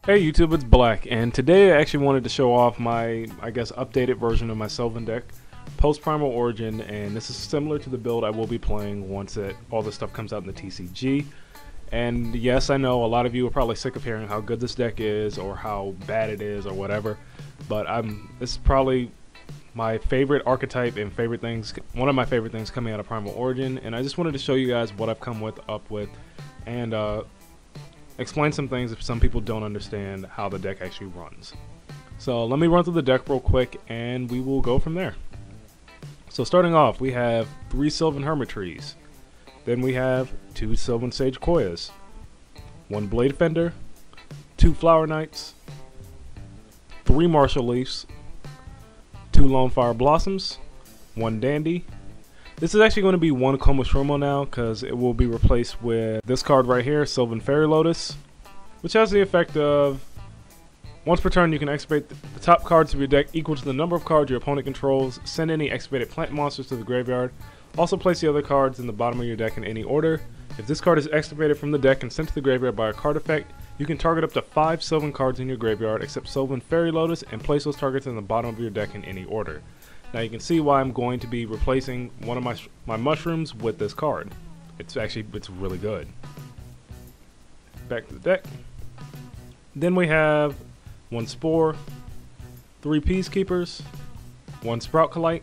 Hey YouTube, it's Black, and today I actually wanted to show off my, I guess, updated version of my Sylvan deck, post Primal Origin, and this is similar to the build I will be playing once all this stuff comes out in the TCG. And yes, I know a lot of you are probably sick of hearing how good this deck is, or how bad it is, or whatever, but this is probably my favorite archetype and favorite things, one of my favorite things coming out of Primal Origin, and I just wanted to show you guys what I've come up with, and explain some things if some people don't understand how the deck actually runs. So let me run through the deck real quick and we will go from there. So starting off, we have 3 Sylvan Hermit Trees. Then we have 2 Sylvan Sage Koyas, 1 Blade Fender, 2 Flower Knights, 3 Marshall Leafs, 2 Lone Fire Blossoms, 1 Dandy. This is actually going to be 1 Komoshromo now, because it will be replaced with this card right here, Sylvan Ferrylotus, which has the effect of, once per turn you can activate the top cards of your deck equal to the number of cards your opponent controls, send any activated plant monsters to the graveyard, also place the other cards in the bottom of your deck in any order. If this card is activated from the deck and sent to the graveyard by a card effect, you can target up to 5 Sylvan cards in your graveyard except Sylvan Ferrylotus and place those targets in the bottom of your deck in any order. Now you can see why I'm going to be replacing one of my mushrooms with this card. It's really good. Back to the deck. Then we have 1 Spore, 3 Peacekeepers, 1 Sprout Colite,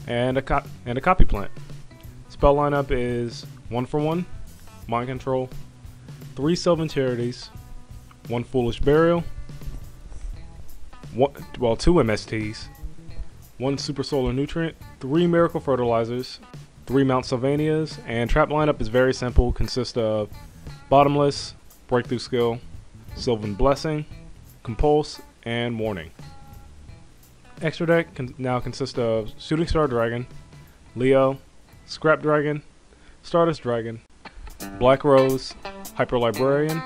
and a Copy Plant. Spell lineup is 1 for 1, Mind Control, 3 Sylvan Charities, 1 Foolish Burial, 2 MSTs, 1 Super Solar Nutrient, 3 Miracle Fertilizers, 3 Mount Sylvanias, and trap lineup is very simple, consists of Bottomless, Breakthrough Skill, Sylvan Blessing, Compulse, and Warning. Extra deck now consists of Shooting Star Dragon, Leo, Scrap Dragon, Stardust Dragon, Black Rose, Hyper Librarian,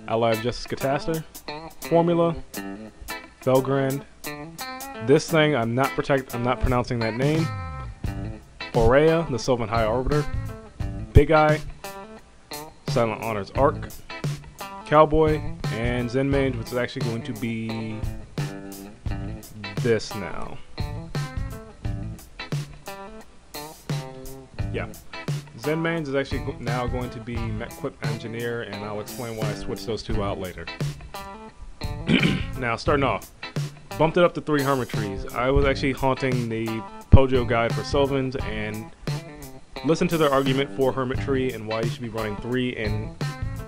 Ally of Justice Cataster, Formula, Felgrand, this thing I'm not pronouncing that name, Aurea, the Sylvan High Arbiter, Big Eye, Silent Honors Arc, Cowboy, and Zen Mage, which is actually going to be this now. Yeah. Zen Mage is actually now going to be Mech-Equip Engineer, and I'll explain why I switched those two out later. Now, starting off, bumped it up to 3 Hermit Trees. I was actually haunting the Pojo guide for Sylvans and listened to their argument for Hermit Tree and why you should be running 3, and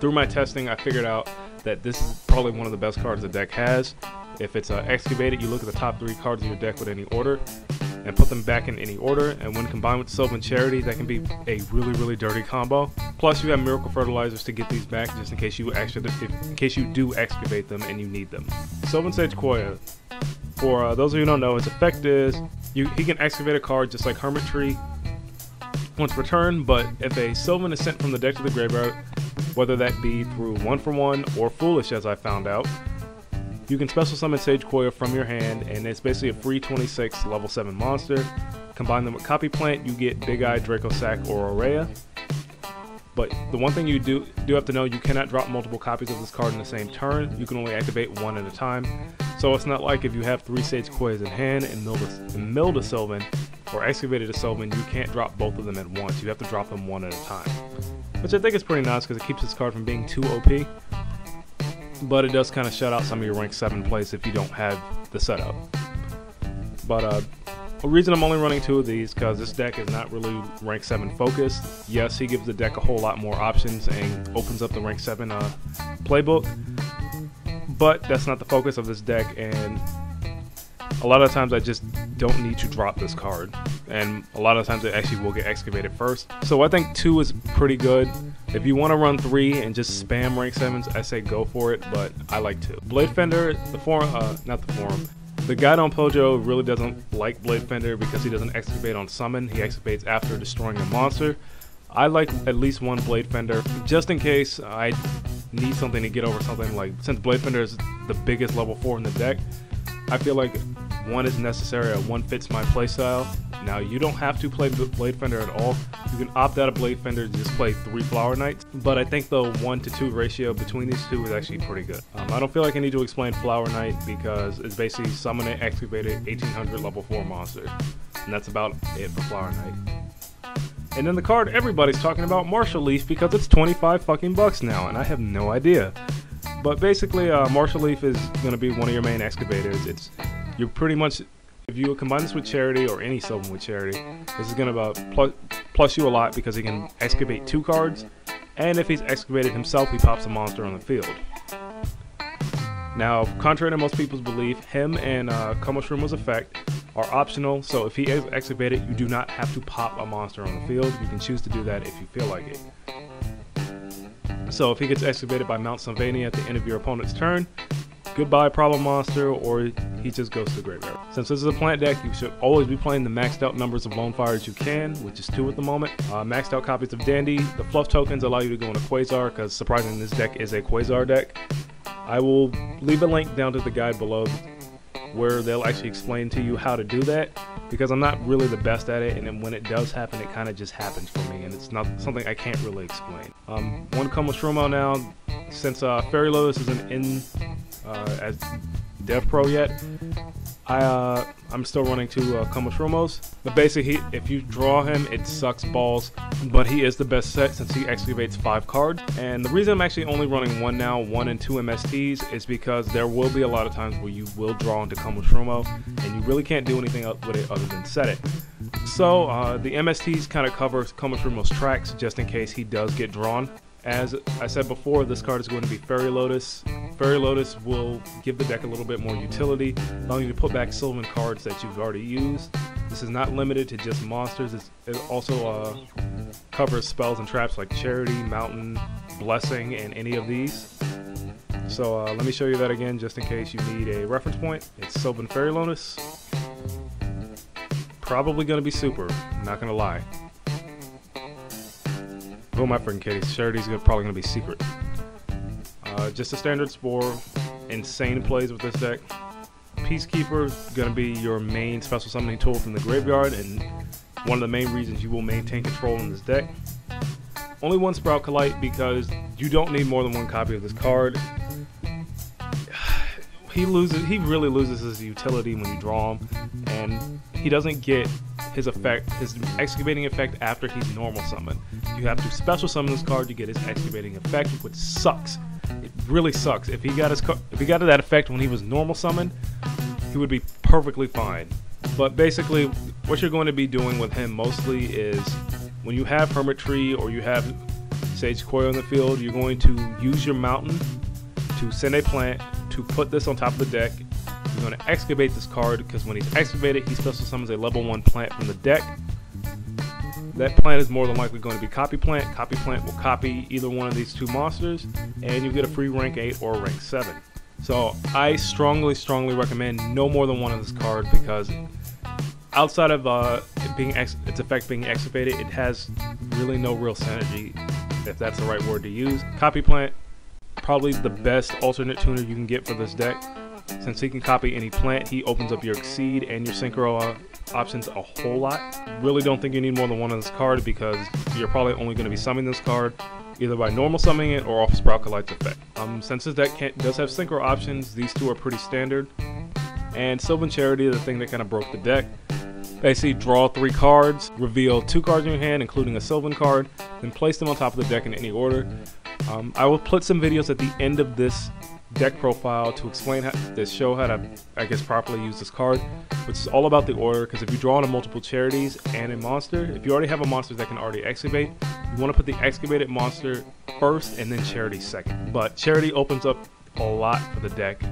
through my testing I figured out that this is probably one of the best cards the deck has. If it's excavated, you look at the top 3 cards of your deck with any order and put them back in any order, and when combined with Sylvan Charity, that can be a really dirty combo. Plus you have Miracle Fertilizers to get these back just in case you do excavate them and you need them. Sylvan Sage Koya, for those of you who don't know, its effect is he can excavate a card just like Hermit Tree once per turn, but if a Sylvan is sent from the deck to the graveyard, whether that be through 1 for 1 or Foolish, as I found out, you can special summon Sage Koya from your hand, and it's basically a free 26 level 7 monster. Combine them with Copy Plant, you get Big Eye, Draco Sack, or Aurea. But the one thing you do have to know, you cannot drop multiple copies of this card in the same turn. You can only activate 1 at a time. So it's not like if you have 3 Sage Koyas in hand and milled a Sylvan or excavated a Sylvan, you can't drop both of them at once. You have to drop them 1 at a time, which I think is pretty nice because it keeps this card from being too OP. but it does kind of shut out some of your rank 7 plays if you don't have the setup. But the reason I'm only running 2 of these because this deck is not really rank 7 focused. Yes, he gives the deck a whole lot more options and opens up the rank 7 playbook, but that's not the focus of this deck, and a lot of times I just don't need to drop this card, and a lot of times it actually will get excavated first. So I think 2 is pretty good. If you want to run 3 and just spam rank 7s, I say go for it, but I like 2. Blade Fender, the forum, not the forum. The guide on Pojo really doesn't like Blade Fender because he doesn't excavate on summon. He excavates after destroying a monster. I like at least 1 Blade Fender just in case I need something to get over something. Like, since Blade Fender is the biggest level 4 in the deck, I feel like 1 is necessary. 1 fits my playstyle. Now, you don't have to play Blade Fender at all. You can opt out of Blade Fender to just play 3 Flower Knights, but I think the 1-to-2 ratio between these 2 is actually pretty good. I don't feel like I need to explain Flower Knight because it's basically summon an excavated 1800 level 4 monster, and that's about it for Flower Knight. And then the card everybody's talking about, Martial Leaf, because it's 25 fucking bucks now, and I have no idea. But basically, Martial Leaf is going to be one of your main excavators. You're pretty much, if you combine this with Charity or any Sylvan with Charity, this is going to plus you a lot because he can excavate 2 cards, and if he's excavated himself, he pops a monster on the field. Now, contrary to most people's belief, him and Komoshruma's effect are optional, so if he is excavated, you do not have to pop a monster on the field. You can choose to do that if you feel like it. So if he gets excavated by Mount Sylvania at the end of your opponent's turn, goodbye problem monster, or he just goes to the graveyard. Since this is a plant deck, you should always be playing the maxed out numbers of Lone Fires you can, which is 2 at the moment. Maxed out copies of Dandy. The fluff tokens allow you to go into Quasar, because surprisingly this deck is a Quasar deck. I will leave a link down to the guide below where they'll actually explain to you how to do that, because I'm not really the best at it, and then when it does happen, it kind of just happens for me, and it's not something I can't really explain. 1 Komoshrumo now, since Ferrylotus isn't in as Dev Pro yet, I'm still running 2 Komoshrumos, but basically if you draw him, it sucks balls, but he is the best set since he excavates 5 cards. And the reason I'm actually only running 1 now, 1 and 2 MSTs, is because there will be a lot of times where you will draw into Komoshrumo and you really can't do anything with it other than set it. So the MSTs kind of cover Komoshrumo's tracks just in case he does get drawn. As I said before, this card is going to be Ferrylotus. Ferrylotus will give the deck a little bit more utility, allowing you to put back Sylvan cards that you've already used. This is not limited to just monsters. It also covers spells and traps like Charity, Mountain, Blessing, and any of these. So let me show you that again just in case you need a reference point. It's Sylvan Ferrylotus. Probably going to be super, not going to lie. Oh my freaking kitties, Charity's probably going to be secret. Just a standard Spore, insane plays with this deck. Peacekeeper is going to be your main special summoning tool from the graveyard, and one of the main reasons you will maintain control in this deck. Only 1 Sprout Colite because you don't need more than 1 copy of this card. He really loses his utility when you draw him, and he doesn't get his excavating effect after he's normal summoned. You have to special summon this card to get his excavating effect, which sucks. It really sucks. If he got that effect when he was normal summoned, he would be perfectly fine. But basically, what you're going to be doing with him mostly is when you have Hermit Tree or you have Sage Coil in the field, you're going to use your Mountain to send a plant to put this on top of the deck. You're going to excavate this card because when he's excavated, he special summons a level 1 plant from the deck. That plant is more than likely going to be Copy Plant. Copy Plant will copy either one of these 2 monsters, and you get a free rank 8 or rank 7. So I strongly recommend no more than 1 of this card, because outside of its effect being excavated, it has really no real synergy, if that's the right word to use. Copy Plant, probably the best alternate tuner you can get for this deck. Since he can copy any plant, he opens up your Exceed and your Synchro options a whole lot. Really don't think you need more than 1 of this card, because you're probably only going to be summoning this card either by normal summoning it or off Sprout Colite's effect. Since this deck does have Synchro options, these 2 are pretty standard. And Sylvan Charity, the thing that kind of broke the deck. Basically, draw 3 cards, reveal 2 cards in your hand, including a Sylvan card, then place them on top of the deck in any order. I will put some videos at the end of this deck profile to explain to show how to, I guess, properly use this card, which is all about the order. Because if you draw on a multiple charities and a monster, if you already have a monster that can already excavate, you want to put the excavated monster first and then charity second. But charity opens up a lot for the deck.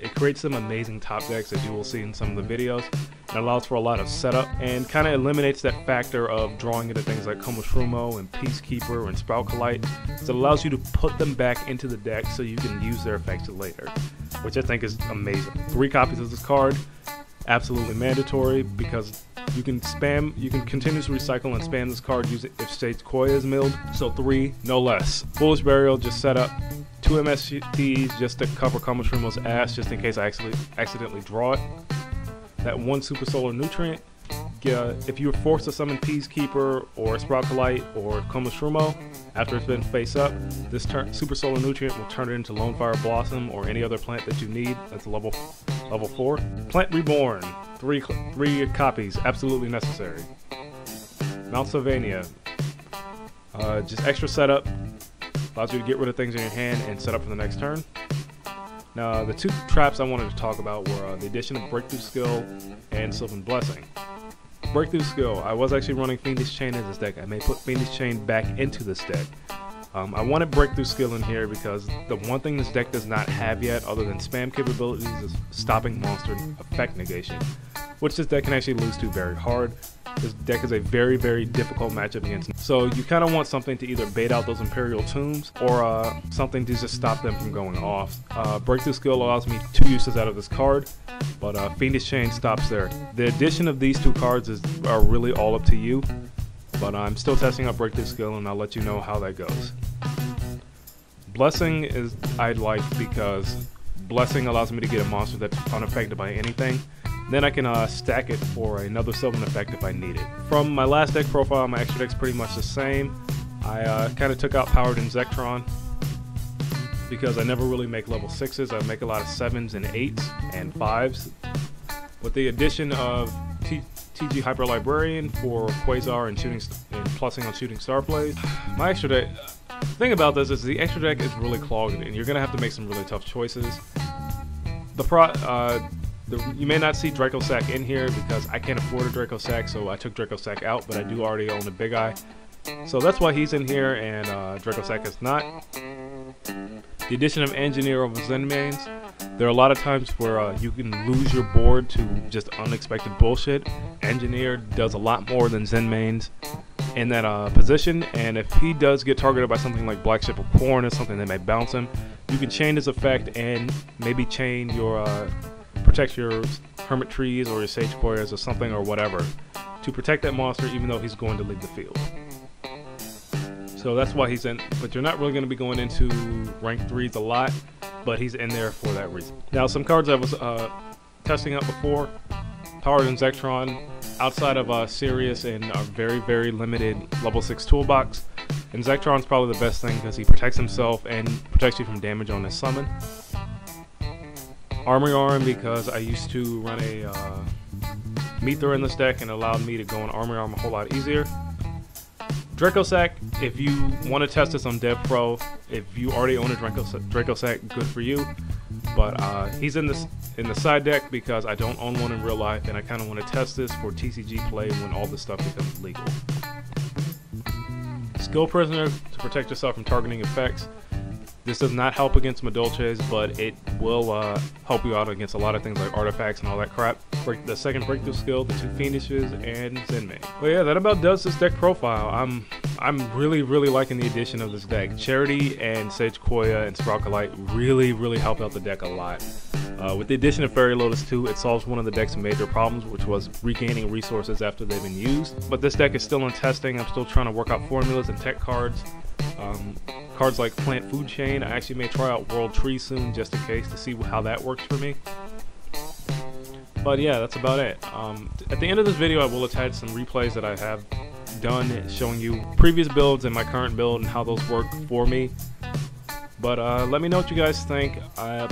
It creates some amazing top decks, as you will see in some of the videos. It allows for a lot of setup and kind of eliminates that factor of drawing into things like Komoshrumo and Peacekeeper and Sproutkalite. So it allows you to put them back into the deck so you can use their effects later, which I think is amazing. 3 copies of this card, absolutely mandatory, because you can continuously recycle and spam this card if Sage Koya is milled. So 3, no less. Foolish Burial, just set up 2 MSTs just to cover Komoshrumo's ass, just in case I accidentally draw it. That 1 Super Solar Nutrient. If you were forced to summon Peacekeeper or Sproutkalite or Komoshrumo after it's been face up, this Super Solar Nutrient will turn it into Lone Fire Blossom or any other plant that you need. That's level 4. Plant Reborn, 3 copies, absolutely necessary. Mount Sylvania, just extra setup, allows you to get rid of things in your hand and set up for the next turn. Now, the 2 traps I wanted to talk about were the addition of Breakthrough Skill and Sylvan Blessing. Breakthrough Skill, I was actually running Fiendish Chain in this deck. I may put Fiendish Chain back into this deck. I wanted Breakthrough Skill in here because the one thing this deck does not have yet, other than spam capabilities, is stopping monster effect negation, which this deck can actually lose to very hard. This deck is a very, very difficult matchup against. So you kind of want something to either bait out those Imperial Tombs or something to just stop them from going off. Breakthrough Skill allows me 2 uses out of this card, but Fiendish Chain stops there. The addition of these 2 cards are really all up to you, but I'm still testing out Breakthrough Skill and I'll let you know how that goes. Blessing is I like because Blessing allows me to get a monster that's unaffected by anything. Then I can stack it for another Sylvan effect if I need it. From my last deck profile, my extra deck's pretty much the same. I kind of took out Powered Inzektron because I never really make level 6s. I make a lot of 7s and 8s and 5s. With the addition of TG Hyper Librarian for Quasar and plussing on Shooting Star plays, my extra deck. The thing about this is the extra deck is really clogged and you're gonna have to make some really tough choices. You may not see Draco Sack in here because I can't afford a Draco Sack, so I took Draco Sack out, but I do already own a Big Eye. So that's why he's in here and Draco Sack is not. The addition of Engineer over Zenmains. There are a lot of times where you can lose your board to just unexpected bullshit. Engineer does a lot more than Zenmains in that position, and if he does get targeted by something like Black Ship of Corn or something that may bounce him, you can chain his effect and maybe chain your protect your Hermit Trees or your Sage Koyas or something or whatever to protect that monster even though he's going to leave the field. So that's why he's in, but you're not really going to be going into rank 3s a lot, but he's in there for that reason. Now some cards I was testing out before, Powered Inzektron, outside of Sirius and a very, very limited level 6 toolbox. Inzektron's probably the best thing because he protects himself and protects you from damage on his summon. Armory Arm because I used to run a Meether in this deck and allowed me to go on Armory Arm a whole lot easier. Draco Sack, if you want to test this on Dev Pro, if you already own a Draco Sack, good for you. But he's in the side deck because I don't own one in real life and I kind of want to test this for TCG play when all this stuff becomes legal. Skill Prisoner to protect yourself from targeting effects. This does not help against Madolches, but it will help you out against a lot of things like artifacts and all that crap. The second Breakthrough Skill, the 2 Fiendishes, and Zenmei. Well, yeah, that about does this deck profile. I'm really, really liking the addition of this deck. Charity and Sage Koya and Sproutkalite really help out the deck a lot. With the addition of Ferrylotus 2, it solves one of the deck's major problems, which was regaining resources after they've been used. But this deck is still in testing. I'm still trying to work out formulas and tech cards. Cards like Plant Food Chain. I actually may try out World Tree soon just in case to see how that works for me. But yeah, that's about it. At the end of this video I will attach some replays that I have done showing you previous builds and my current build and how those work for me. But let me know what you guys think.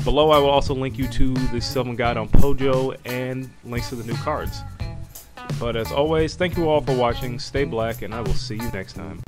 Below I will also link you to the Sylvan guide on Pojo and links to the new cards. But as always, thank you all for watching, stay black, and I will see you next time.